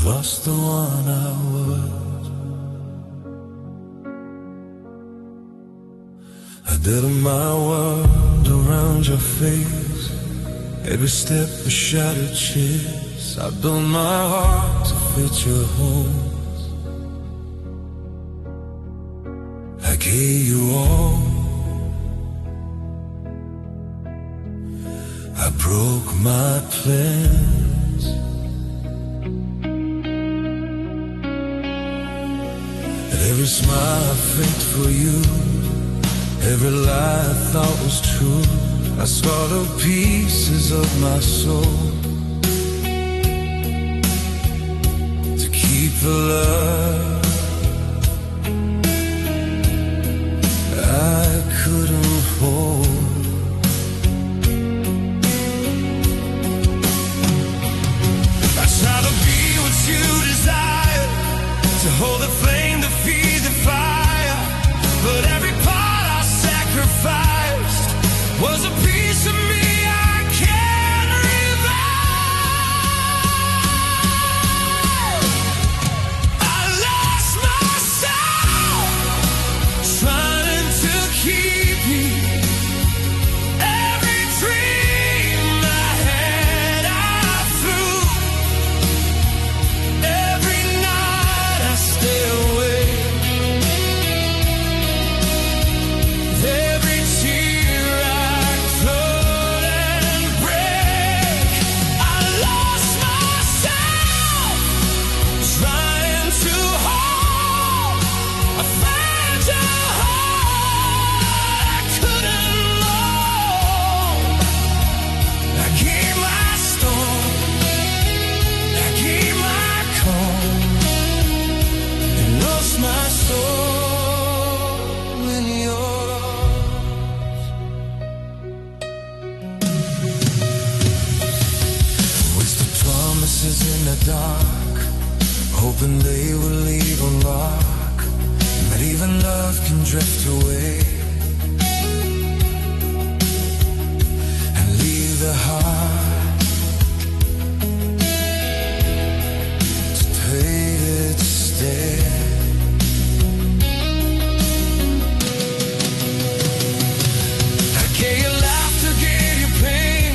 lost the one I was. I did my world around your face. Every step a shattered chase. I built my heart to fit your homes. I gave you all. I broke my plans. Every smile I faked for you, every lie I thought was true, I swallowed pieces of my soul to keep the love I couldn't hold. I try to be what you desire, to hold the flame, to feed the fire, but every part I sacrificed was a piece of me I can't revive. I lost myself trying to keep you. Every dream I had I threw. Every night I stay awake. Every tear I could and break. I lost myself trying to hold a fragile heart I couldn't mold. I gave my storm, I gave my calm, and lost my soul in yours. Wasted promises in the dark, hoping they would leave a mark. But even love can drift away and leave the heart to take its stand. I gave you laughter, gave you pain,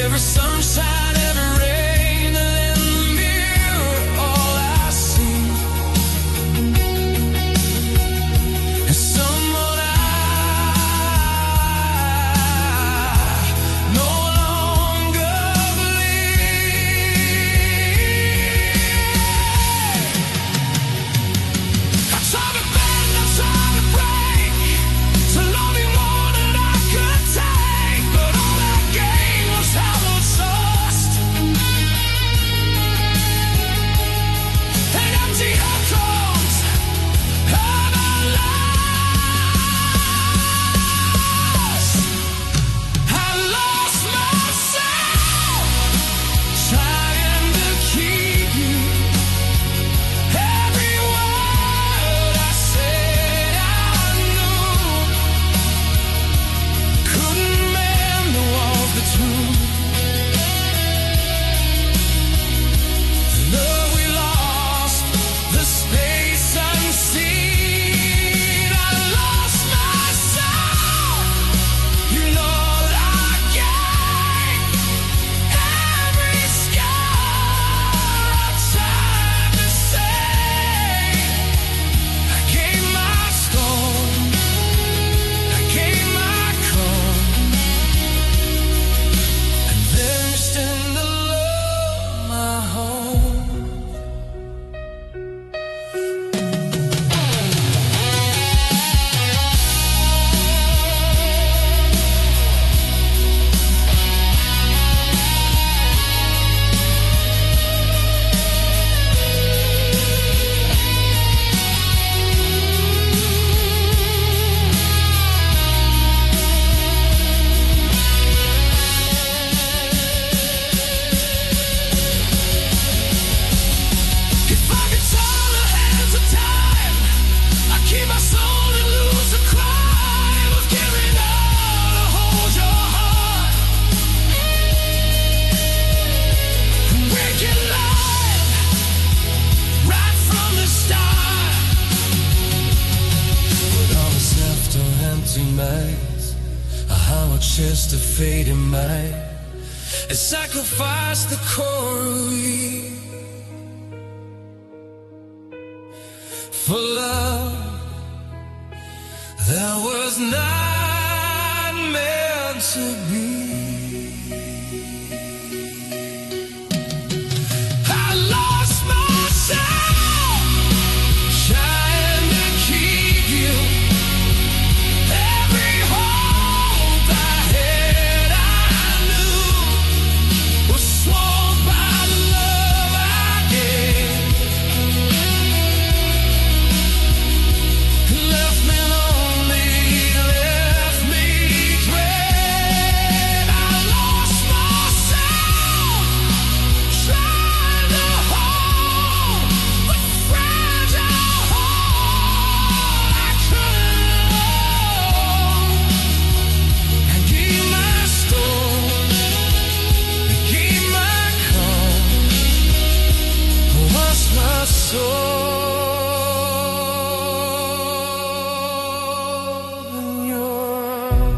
every sunshine, every rain, and in the mirror all I see is someone I no losing minds, how a chest of fading mind, and sacrifice the coral reef for love that was not meant to be. I lost myself trying to keep you. Every hope I had, I knew was swamped by the love I gave. Left me lonely, left me dread. I lost myself trying to hold the fragile heart I couldn't hold. I gave my storm, I gave my calm, lost my soul in yours.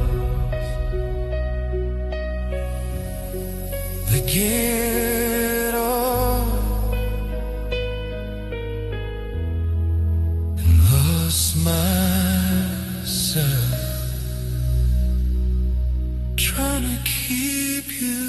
They get on and lost myself trying to keep you.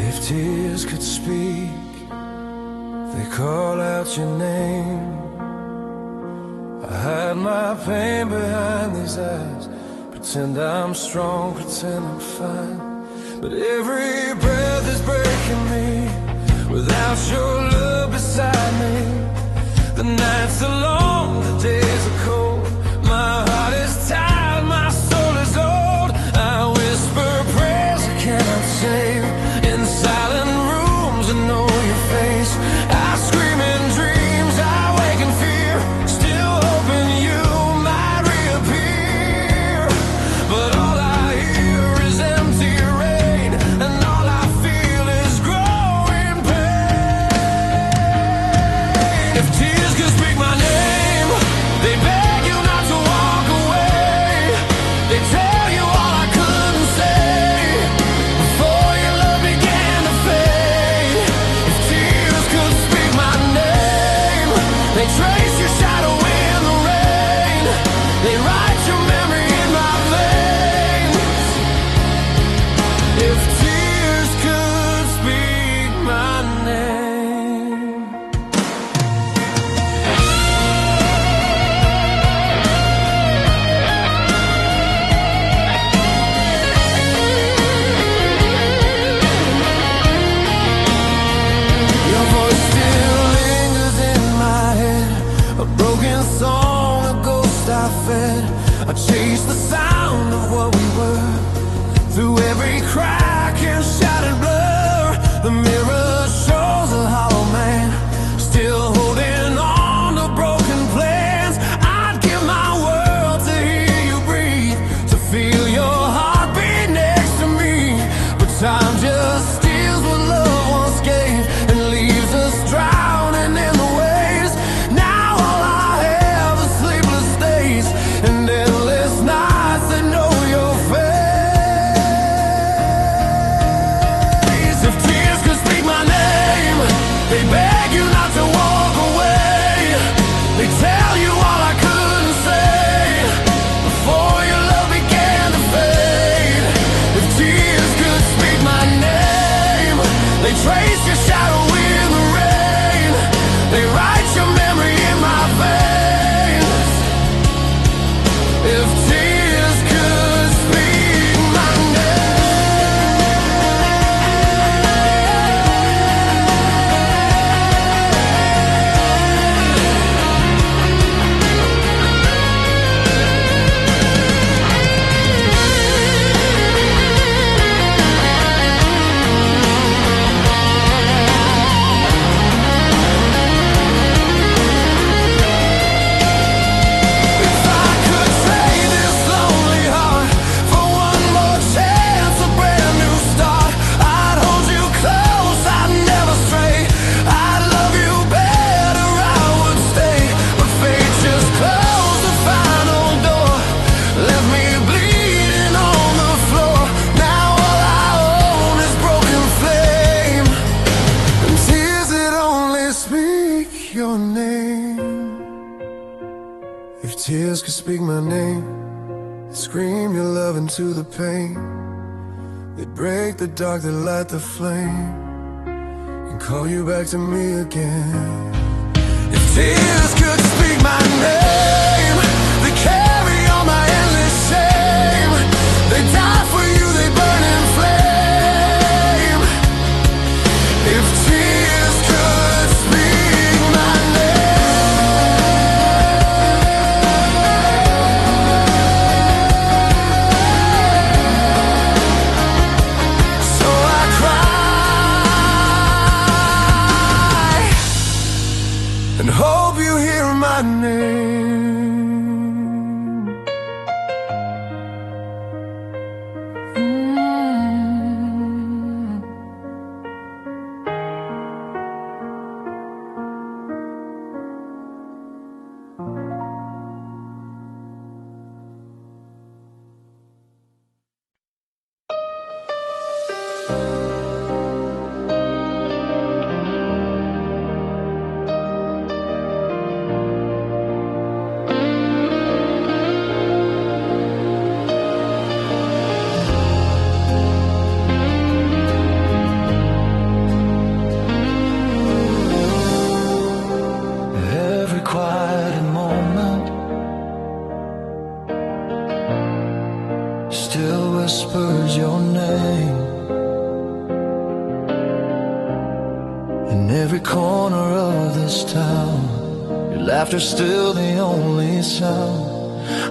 If tears could speak, they call out your name. I hide my pain behind these eyes, pretend I'm strong, pretend I'm fine. But every breath is breaking me without your love beside me. The nights are long, the days are cold. My heart is tired, my soul is old. I whisper prayers I cannot save. In silent rooms, I know your face. I scream in dreams, I wake in fear, still hoping you might reappear. But all I hear is empty rain, and all I feel is growing pain. If tears could speak my name, they beg you not to walk away. They tell you all I couldn't say before your love began to fade. If tears could speak my name, they trace your shadow in the rain. They write your memory in my veins. If tears could speak my name. Your voice still lingers in my head, a broken song, a ghost I fed. I chase the sound of what we were through every crack and shattered blur. The mirror shows a hollow man, still holding on to broken plans. I'd give my world to hear you breathe, to feel your heartbeat next to me. But time just steals what love once gave and leaves us drowning in the waves. Now all I have is sleepless days and endless nights that know your face. If tears could speak my name, they'd scream your love into the pain. They'd break the dark, they'd light the flame, and call you back to me again. If tears could speak my name, they carry all my endless shame. They die for you, they burn in flame. If tears could speak my name. So I cry and hope you hear my name. Every quiet moment still whispers your name. In every corner of this town, your laughter's still the only sound.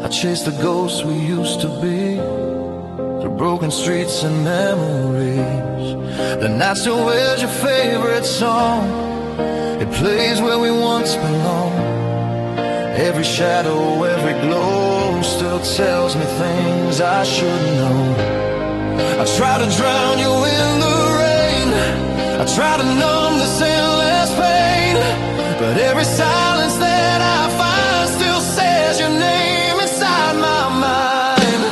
I chase the ghosts we used to be through broken streets and memories. The night still wears your favorite song. It plays where we once belonged. Every shadow, every glow still tells me things I should know. I try to drown you in the rain, I try to numb this endless pain, but every silence that I find still says your name inside my mind.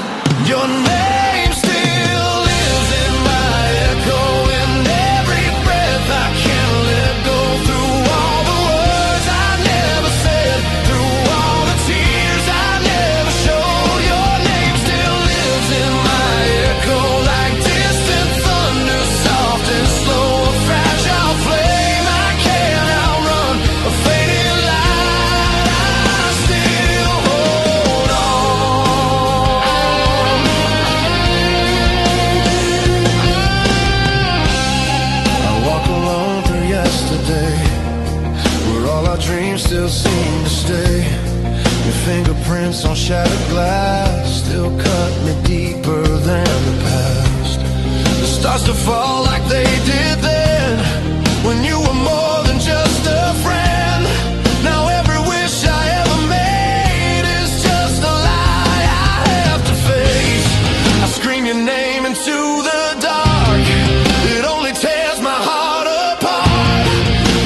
Your name still lives in my echo, in every breath I can't let go. Through all the words I never said, through all the tears I never showed, your name still lives in my echo, like distant thunder, soft and slow, a fragile flame I can't outrun, a fading light I still hold on. I walk alone through yesterday, where all our dreams still seem to stay. Your fingerprints on shattered glass still cut me deeper than the past. The stars to fall like they did then, when you were more than just a friend. Now every wish I ever made is just a lie I have to face. I scream your name into the dark, it only tears my heart apart.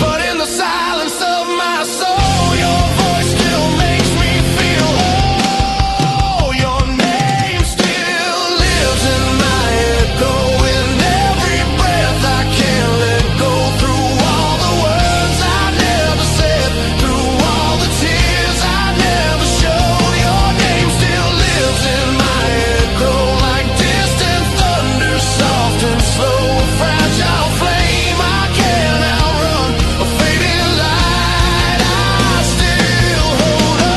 But in the silence of my soul, your voice still makes me feel whole. Your name still lives in my echo, in every breath I can't let go. Through all the words I never said, through all the tears I never showed, your name still lives in my echo, like distant thunder, soft and slow, a fragile flame I can't outrun, a fading light I still hold on.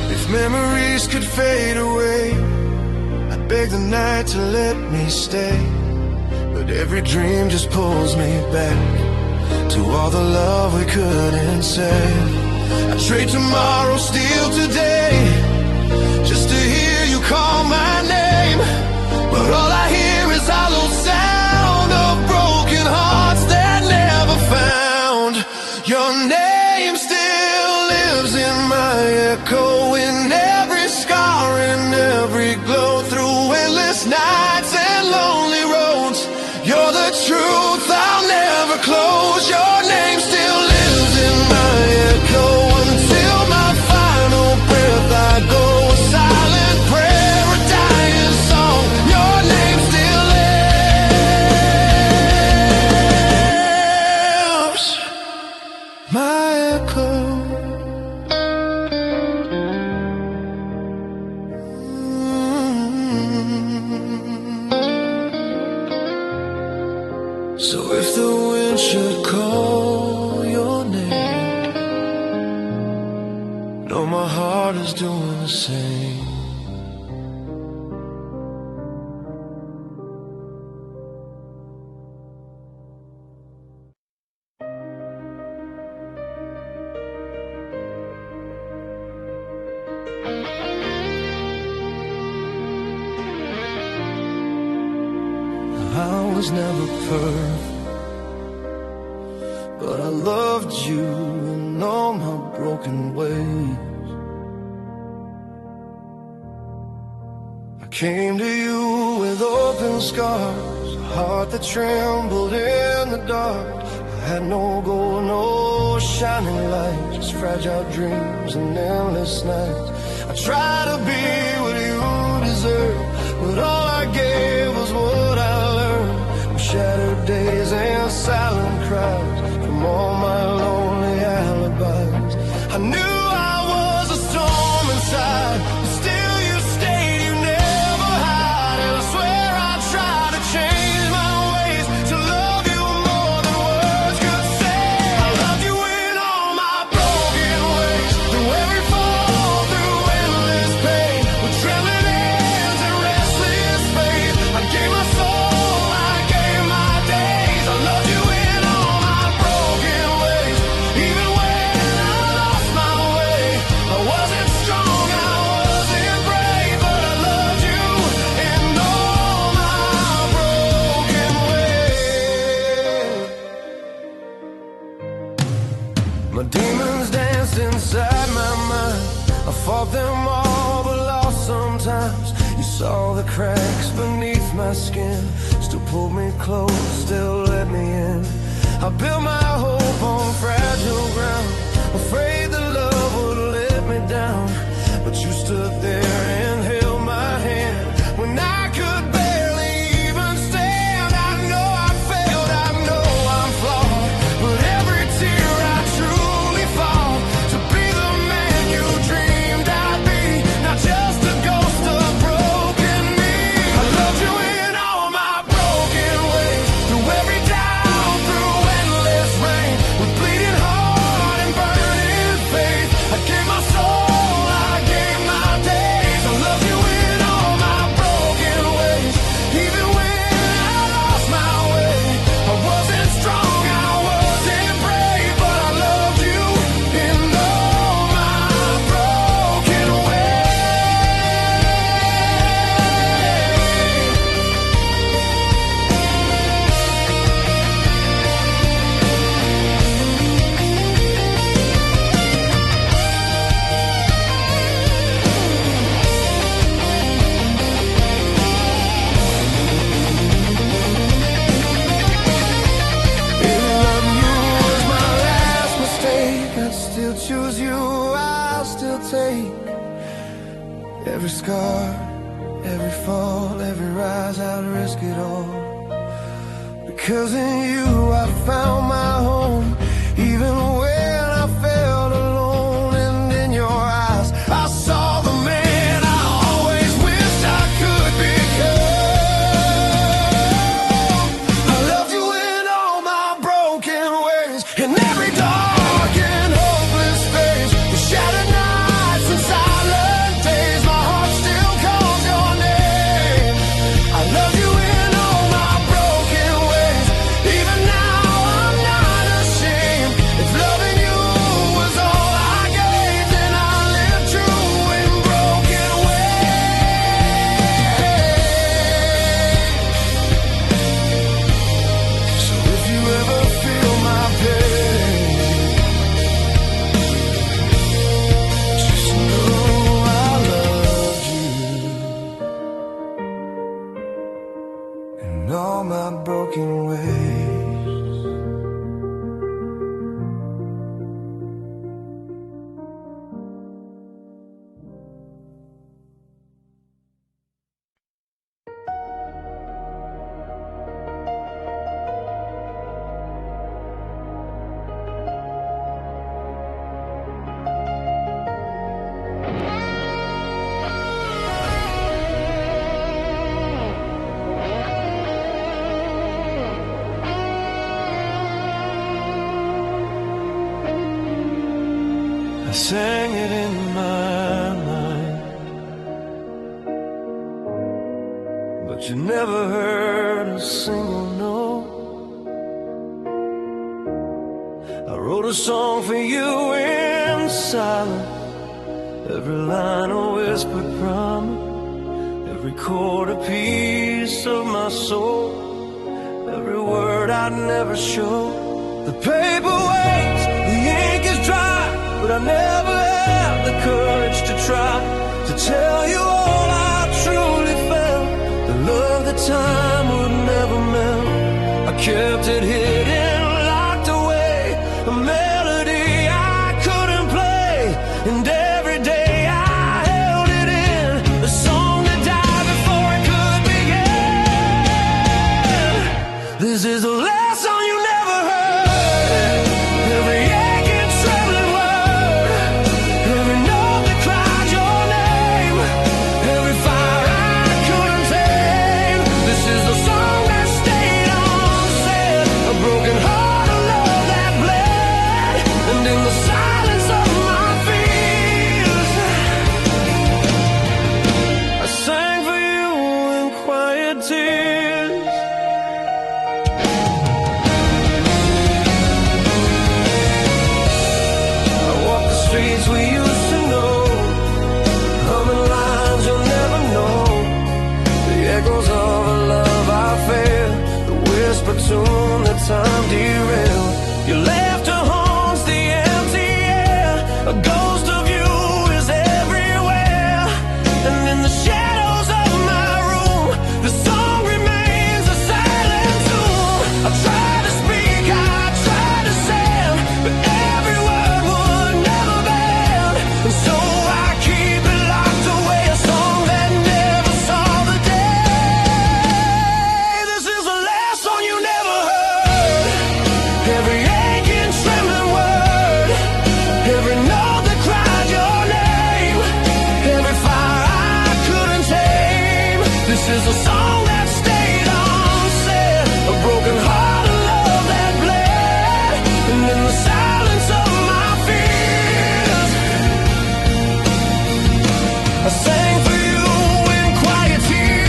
If memories could fade away, I'd beg the night to let me stay. But every dream just pulls me back to all the love we couldn't say. I trade tomorrow, steal today, just to hear you call my name. But all I hear is hollow sound of broken hearts that never found. Your name still lives in my echo, in every scar, in every glow, through endless endless nights and lonely roads. You're the truth I'll never close. Your name still lives in my echo. Until my final breath I go, a silent prayer, a dying song. Your name still lives, my echo. So if the wind should call your name, know my heart is doing the same. I was never perfect, but I loved you in all my broken ways. I came to you with open scars, a heart that trembled in the dark. I had no gold, no shining light, just fragile dreams and endless nights. I tried to be what you deserve, but all I gave was what I learned. Shattered days and silent cries from all my lonely alibis. I knew I was a storm inside, but still you stayed, you never hide. And I swear I tried to change my ways to love you more than words could say. I loved you in all my broken ways, through every fall, through endless pain, with trembling hands and restless faith. I gave my soul, my demons danced inside my mind. I fought them all but lost sometimes. You saw the cracks beneath my skin, still pulled me close, still let me in. I built my hope on fragile ground, afraid that love would let me down. But you stood there and held my hand when I could barely even stand. I know I failed, I know I'm flawed, but every tear I truly fought to be the man you dreamed I'd be, not just a ghost of broken me. I loved you in all my broken ways, through every down, through endless rain, with bleeding heart and burning faith. I gave my soul, I gave my days. I love you in all my broken ways, even when I lost my way. I wasn't strong, I wasn't brave, but I loved you in all my broken I'd still choose you, I'll still take every scar, every fall, every rise. I'd risk it all, because in you I found my home, even when I felt alone. And in your eyes I saw the man I always wished I could become. I loved you in all my broken ways, in every dark and hopeless phase, the shattered nights and silent days. My heart still calls your name. I love you in all my broken ways, even now I'm not ashamed. in all my broken ways. I sang it in my mind, but you never heard a single note. I wrote a song for you in silence, every line a whispered promise, every chord a piece of my soul, every word I'd never show. The paper waits, the ink is dry, but I never had the courage to try to tell you all I truly felt, the love that time would never melt. I kept it hidden, locked away, a melody I couldn't play, and every day I held it in, a song that died before it could begin. This is the last song you never heard. Every aching, trembling word, every note that cried your name, every fire I couldn't tame. This is the song that stayed unsaid, a broken heart, a love that bled, and in the silence of my fears, I sang for you in quiet tears. I walk the streets we used to know, humming lines you'll never know, the echoes of a love I felt, the whisper tune that time derailed. Your laughter haunts the empty air, a ghost of you is everywhere, and in the shadows of my room, the song remains a silent tune. I try to speak, I try to sound, but every word would never bend, and so I keep it locked away, a song that never saw the day. This is the last song you never heard. Every aching, trembling word, every note that cried your name, every fire I couldn't tame. This is a song that stayed unsaid, a broken heart, a love that bled, and in the silence of my fears, I sang for you in quiet tears.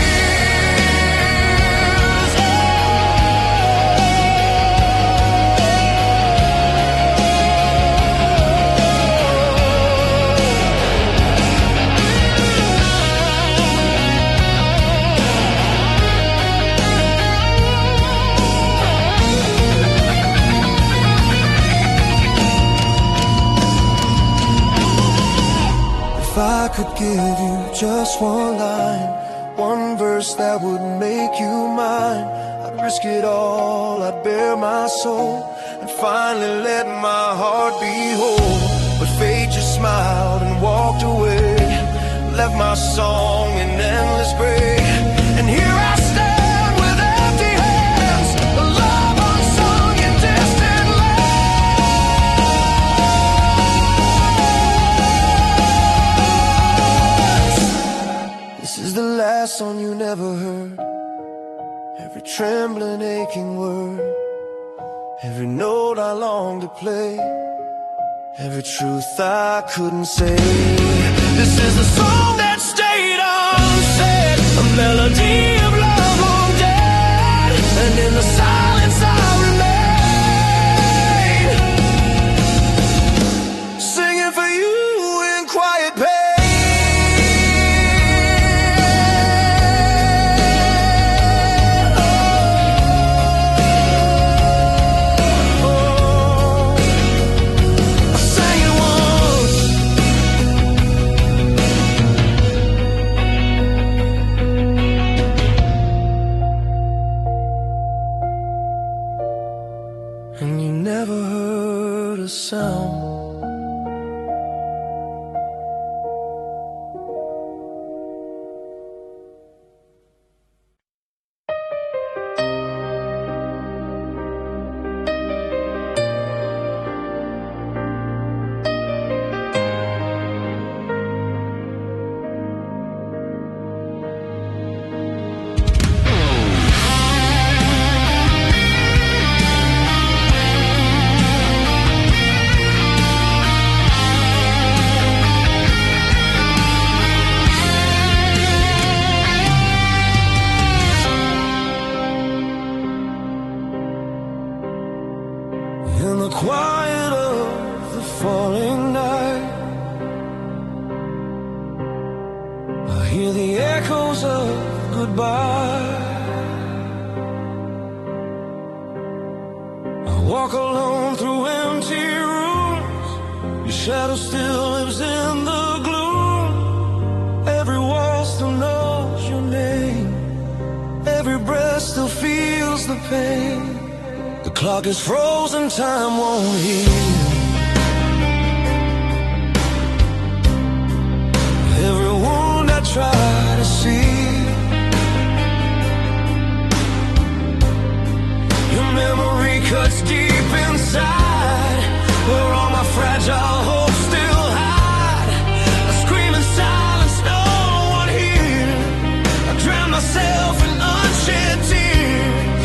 If I could give you just one line, one verse that would make you mine, I'd risk it all, I'd bare my soul, and finally let my heart be whole. But fate just smiled and walked away, left my song in endless gray, and here I stand with empty hands, a love unsung in distant lands. This is the last song you never heard, every trembling, aching word, every note I long to play, every truth I couldn't say. This is the song that stayed unsaid, a melody of love long dead, and in the silence I remain, singing for you in quiet pain. quiet of the falling night, I hear the echoes of goodbye. I walk alone through empty rooms. Your shadow still lives in the gloom. Every wall still knows your name. Every breath still feels the pain. The clock is frozen, time won't heal. Every wound I try to see, your memory cuts deep inside, where all my fragile hopes still hide. I scream in silence, no one here. I drown myself in unshed tears.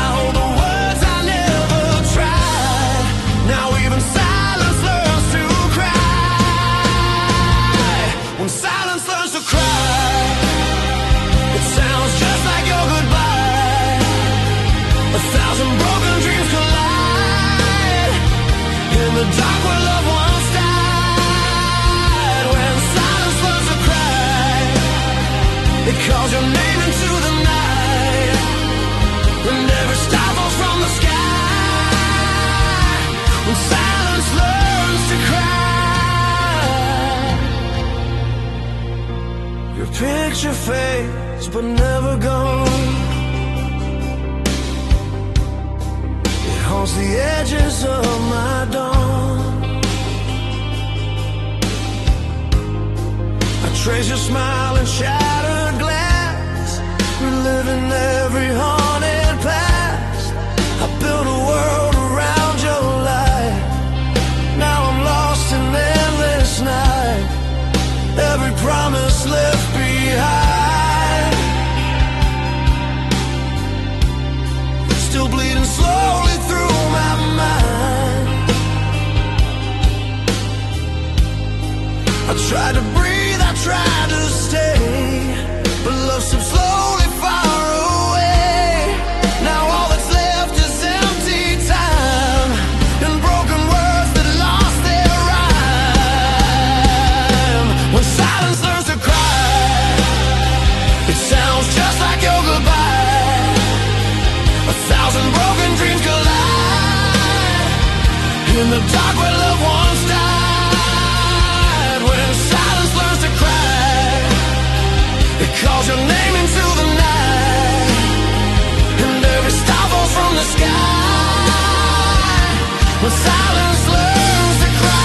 I hold the words I never tried. Now even silence learns to cry. When silence learns to cry, it sounds just like your goodbye. 1,000 broken dreams collide in the dark where loved ones died. When silence learns to cry, it calls your name into the night, and every star falls from the sky. When silence learns to cry, your picture fades but never gone. It haunts the edges of my dawn. I trace your smile in shattered glass, reliving every haunted past. I built a world around your light. Now I'm lost in endless night. Every promise left behind, still bleeding slowly through my mind. I tried to breathe, I tried to stay, but love slipped slowly far away. Now all that's left is empty time and broken words that lost their rhyme. When silence learns to cry, it sounds just like your goodbye. 1,000 broken dreams collide in the dark where loved ones died. When silence learns to cry, it calls your name into the night, and every star falls from the sky. When silence learns to cry.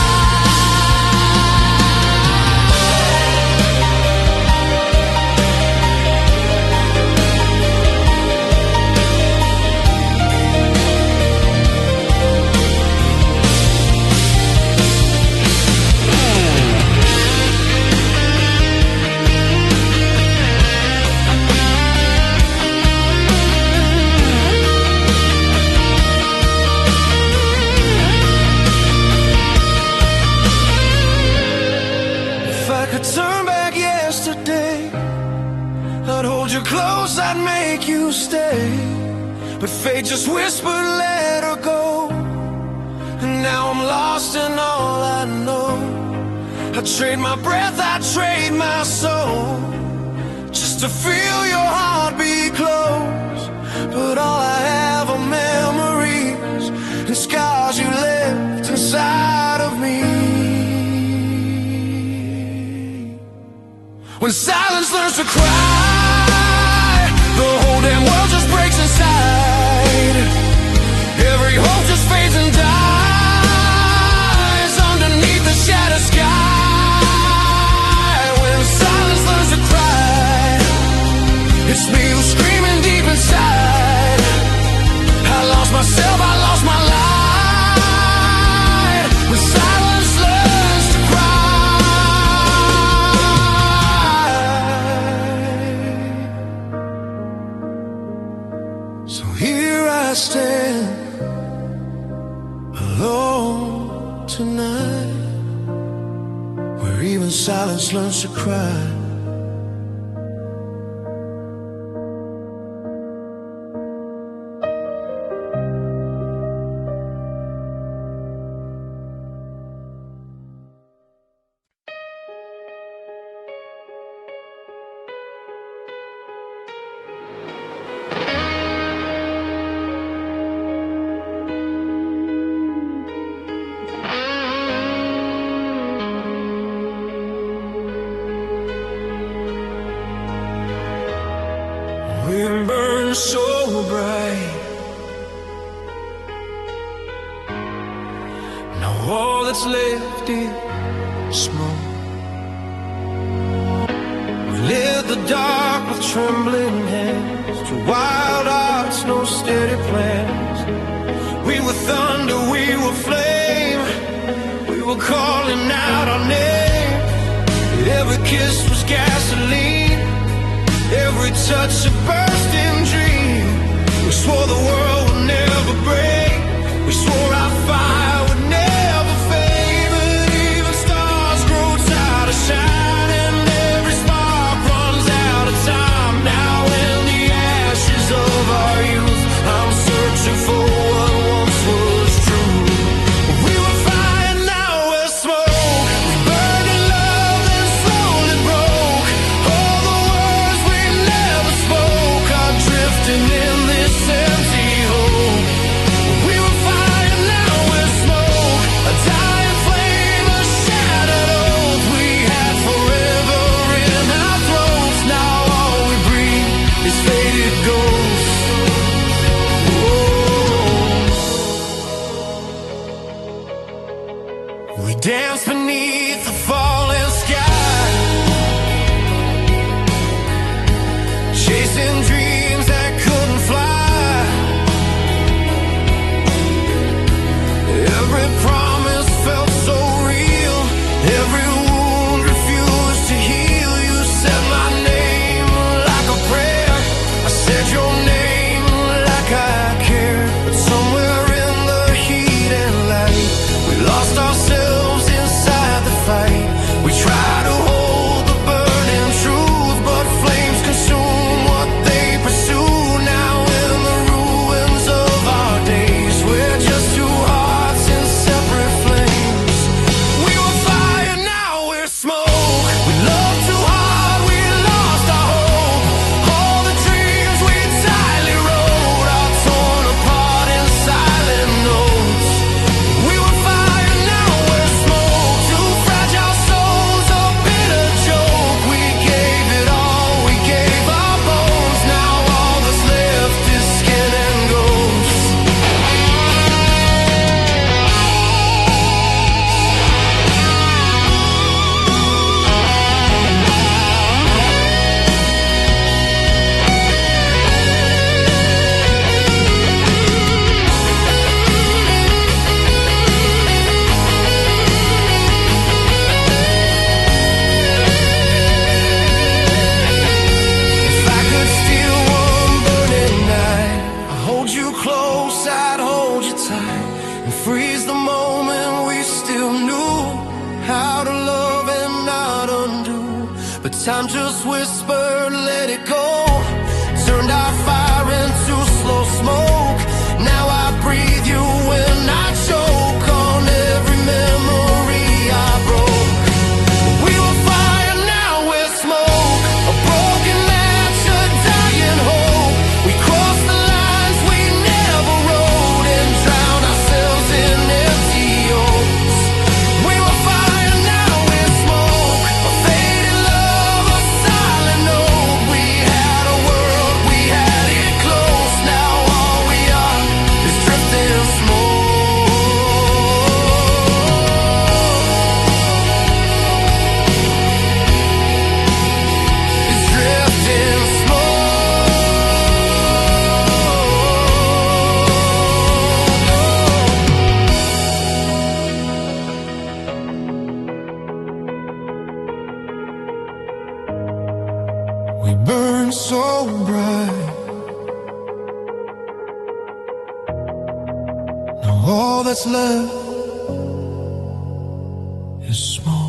Turn back yesterday, I'd hold you close, I'd make you stay. But fate just whispered, let her go, and now I'm lost in all I know. I trade my breath, I trade my soul, just to feel your heart be close. But all I have are memories and scars you left inside of me. When silence learns to cry, the whole damn world just breaks inside. Every hope just fades and dies underneath the shattered sky. When silence learns to cry, it's me who's screaming deep inside. I lost myself, I lost my light. When silence learns to cry. So here I stand, alone tonight, where even silence learns to cry. We burn so bright. Now all that's left is smoke. We lit the dark with trembling hands, to wild hearts, no steady plans. We were thunder, we were flame. We were calling out our name. Every kiss was gasoline, every touch a bursting dream. We swore the world would never break. We swore our fire would never fade. But even stars grow tired of shining. Every spark runs out of time. Now in the ashes of our youth, I'm searching for what once was true. We were fire, now we're smoke. We burned in love, then slowly broke. All the words we never spoke are drifting in this empty hole. We were fire, now we're smoke. A dying flame, a shattered oath. We had forever in our throats. Now all we breathe is faded ghosts. We dance beneath the falling sky, chasing dreams that couldn't fly. Every promise felt so real, every wound refused to heal. You said my name like a prayer, I said your name like I care. But somewhere in the heat and light, we lost ourselves inside the fight. We tried to hold the burning truth, but flames consume what they pursue. Now in the ruins of our days, we're just two hearts in separate flames. We were fire, now we're smoke. We loved too hard, we lost our hope. All the dreams we tightly wrote are torn apart in silent notes. We were fire, now we're smoke. Two fragile souls, a bitter joke. We gave it all, we gave our bones. Now all that's left is skin and ghosts. If I could steal one burning night, I'd hold you close, I'd hold you tight, and freeze the moment we still knew how to love and not undo. But time just whispered, let it go, turned our fire into slow smoke. Now I breathe you when I choke on every memory I broke. We were fire, now we're smoke. A broken match, a dying hope. We crossed the lines we never wrote and drowned ourselves in empty oaks. We were fire, now we're smoke. A faded love, a silent note. We had a world, we had it close. Now all we are is drifting smoke. It's drifting smoke. We burn so bright. Now all that's left is smoke.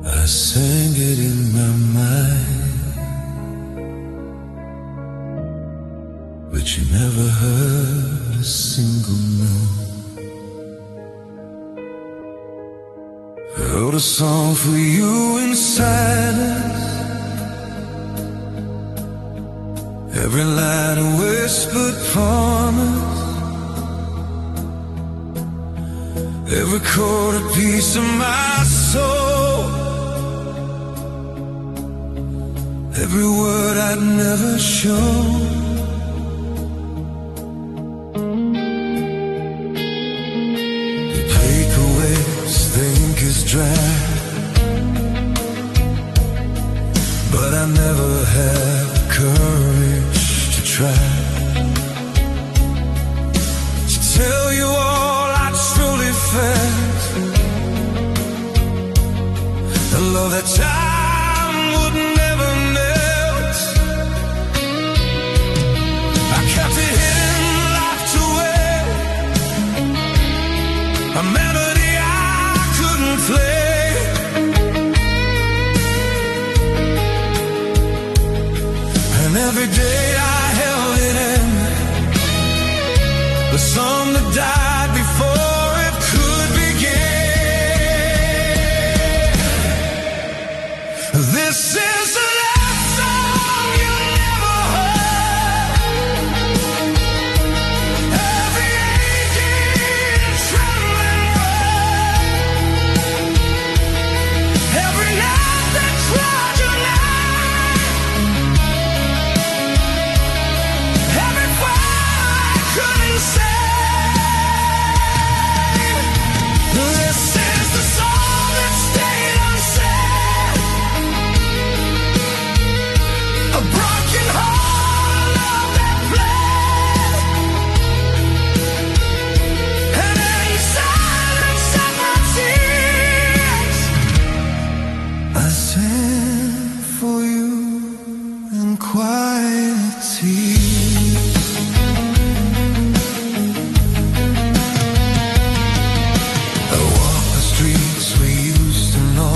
I sang it in my mind, but you never heard a single note. Oh, Wrote a song for you in silence. Every line a whispered promise. Every chord a piece of my soul. Every word I'd never show. Is dry, but I never had the courage to try to tell you all I truly felt. A love that time would never melt. I kept it hidden, locked away. A melody play. And every day I held it in, the song that died before it could begin. This is the last song you never heard. Every aching, trembling word. Every night that cried your name. Every word I couldn't say. This is the song that stayed unsaid. A broken heart, a love that bled. And in silence of my tears, I sing for you in quiet tears. I walk the streets we used to know,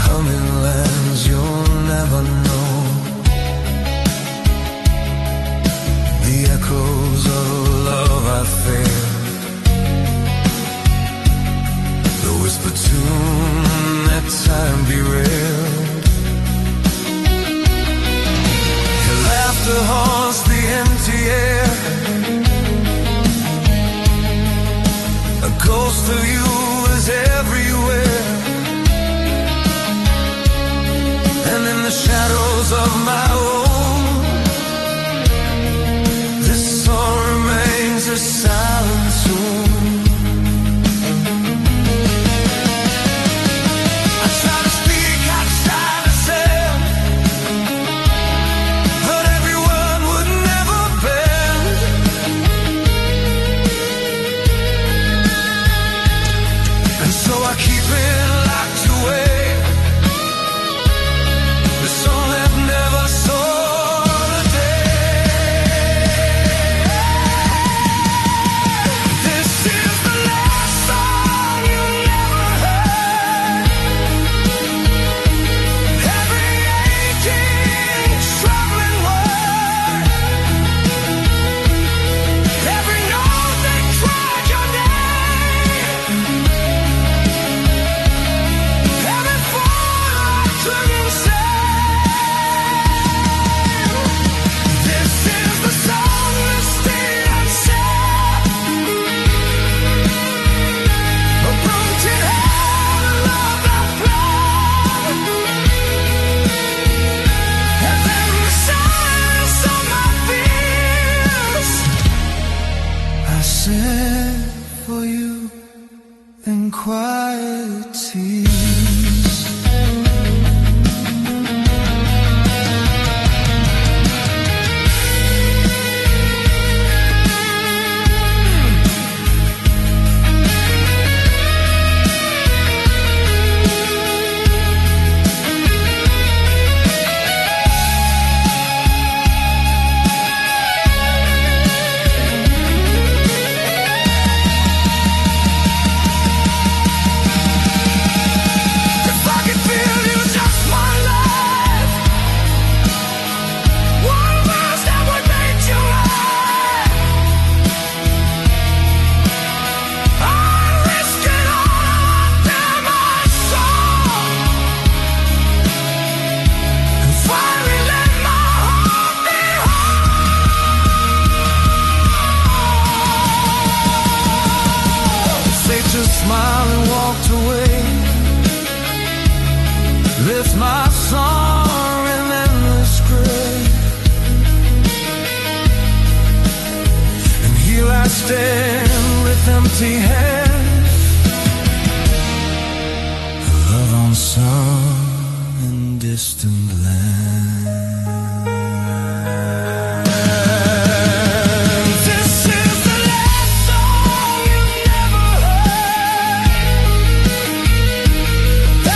humming lands you'll never know. The echoes of love I feel, the whisper tune that time derailed. Your laughter haunts the empty air. A ghost of you is everywhere. And in the shadows of my own, this song remains a silent tune. I try to speak, I try to sing, but every word would never bend. And so I keep it locked away, the song that never saw the day. This is the last song you never heard. Every aching, troubling word. Every note that cried your name. Every word I couldn't say. This is the song that stayed unsaid. A broken heart, a love that bled. And then the silence of my fears, I sing for you in quiet tears. distant land. This is the last song you've never heard.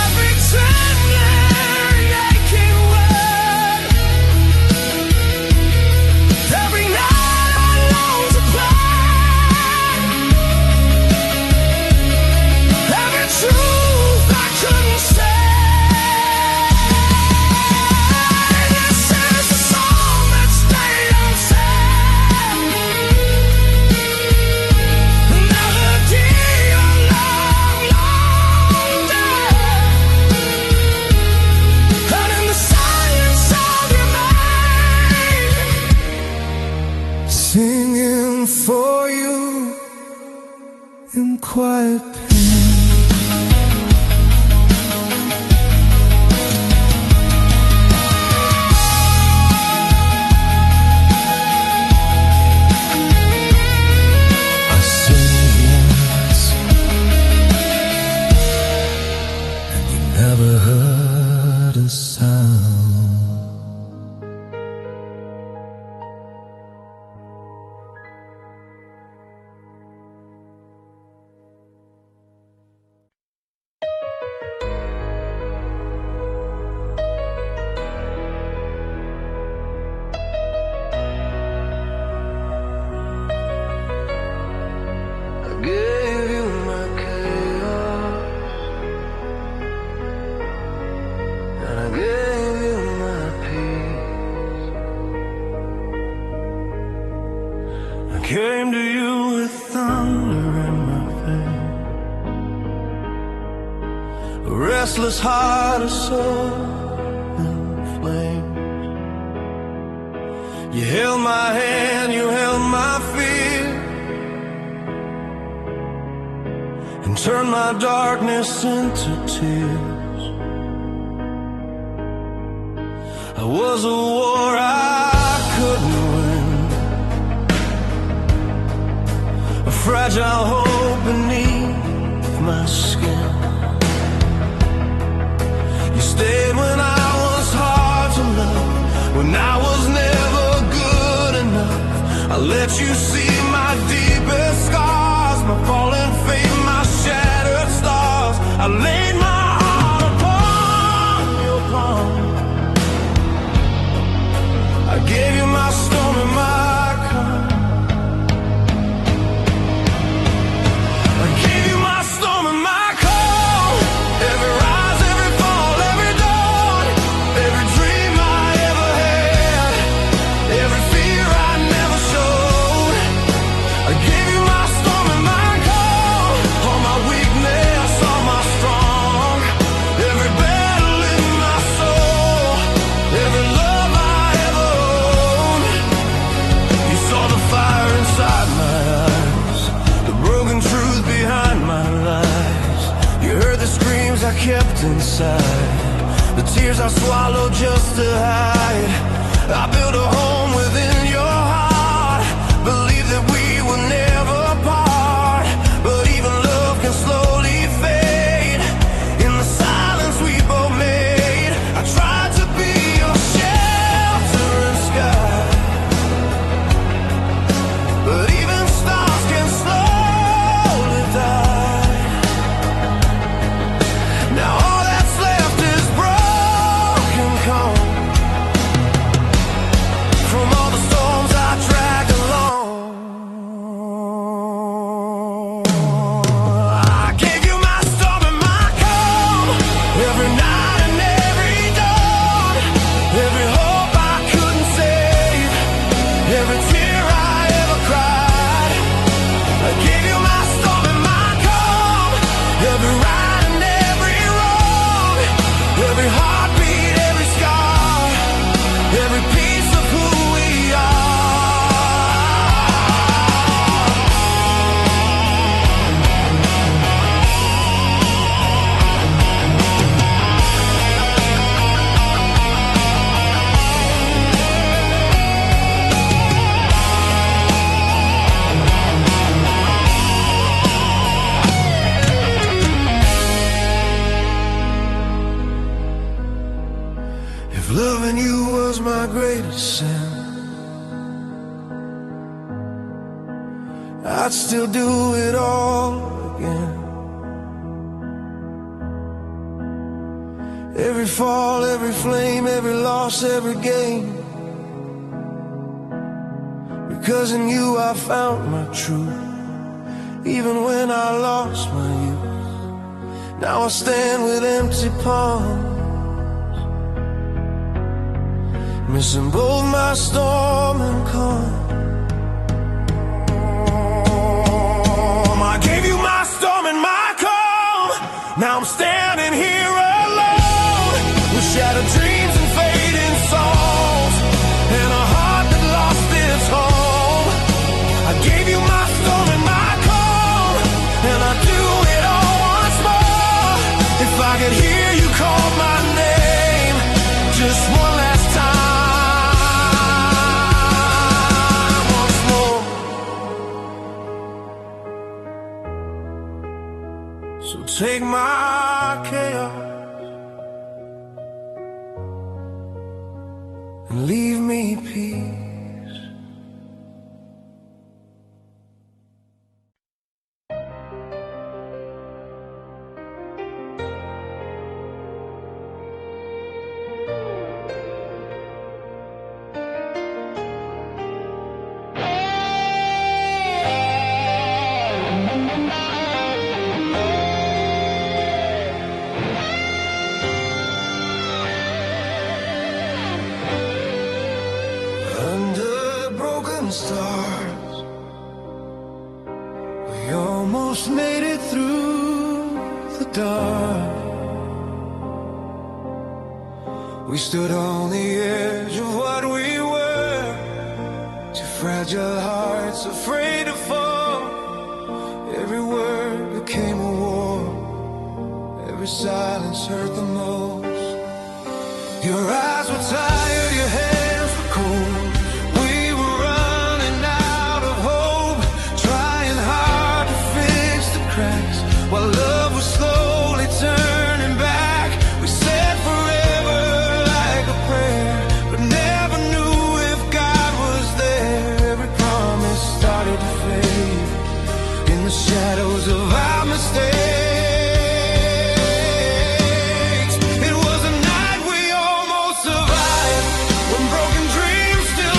Every tender aching word, every night I long to burn, every truth I couldn't say. Singing for you in quiet pain. I say yes, and you never heard a sound. I gave you my chaos, and I gave you my peace. I came to you with thunder in my face, a restless heart, a soul in flames. You held my hand, you held my fear, and turned my darkness into tears. I was a war I couldn't win, a fragile hope beneath my skin. You stayed when I was hard to love, when I was never good enough. I let you see my deepest scars, my fallen faith, my shattered stars. I laid my heart upon your palm. I gave you my storm and my calm. I gave you my storm and my calm. Every rise, every fall, every dawn, every dream I ever had, every fear I never showed. I gave you my storm and my calm, all my weakness, all my strong, every battle in my soul, every love I ever owned. You saw the fire inside my eyes, the broken truth behind my lies. You heard the screams I kept inside, the tears I swallowed just to hide. I built a home within your heart, believed that we would never part. But even love can slowly fade in the silence we both made. I tried to be your shelter and sky, but even stars can slowly die. Now all that's left is broken cold from all the stories my greatest sin, I'd still do it all again. Every fall, every flame, every loss, every gain, because in you I found my truth. Even when I lost my youth, now I stand with empty palms, missing both my storm and calm. I gave you my storm and my calm. Now I'm standing here alone, with shattered dreams and fading songs, and a heart that lost its home. I gave you my storm and my calm, and I do it all once more. If I could hear you call my name just one last time, once more. So take my chaos and leave me peace. Stars, we almost made it through the dark. We stood on the edge of what we were, two fragile hearts afraid to fall. Every word became a war, every silence hurt the most. Your eyes were tired, your hands were cold. While love was slowly turning back, we said forever like a prayer, but never knew if God was there. Every promise started to fade in the shadows of our mistakes. It was a night we almost survived, when broken dreams still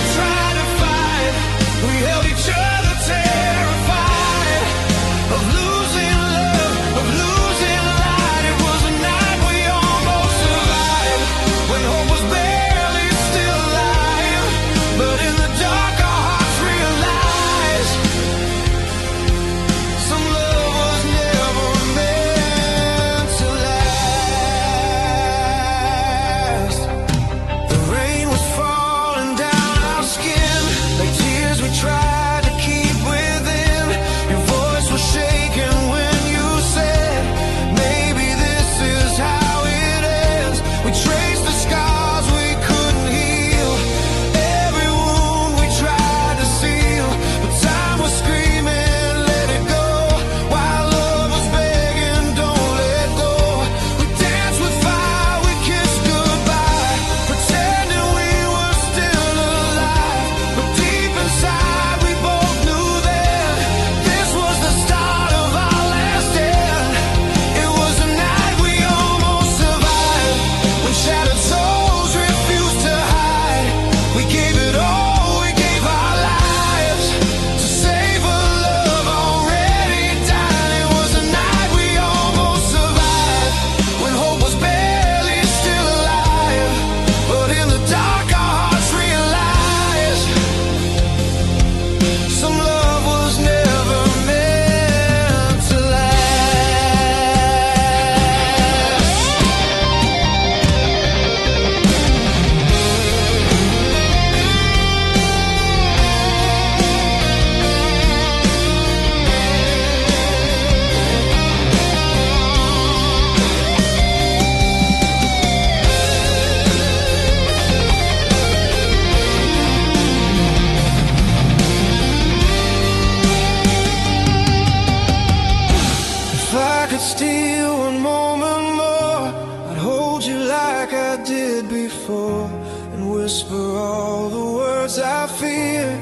whisper all the words I feared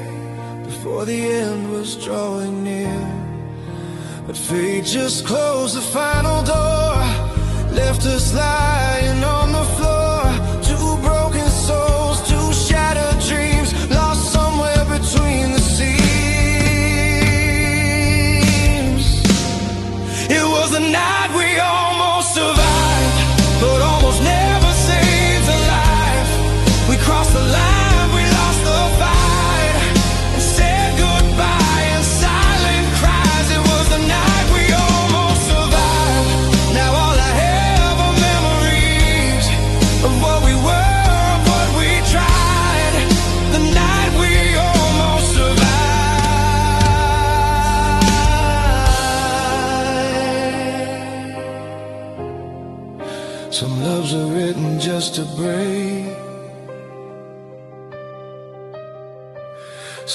before the end was drawing near. But fate just closed the final door, left us lying on the floor. Two broken souls, two shattered dreams, lost somewhere between the seams. It was the night we almost survived, but almost never saved alive. We crossed the line, we lost the fight, and said goodbye in silent cries. It was the night we almost survived. Now all I have are memories of what we were, of what we tried. The night we almost survived. Some loves are written just to break.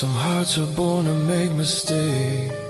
Some hearts are born to make mistakes.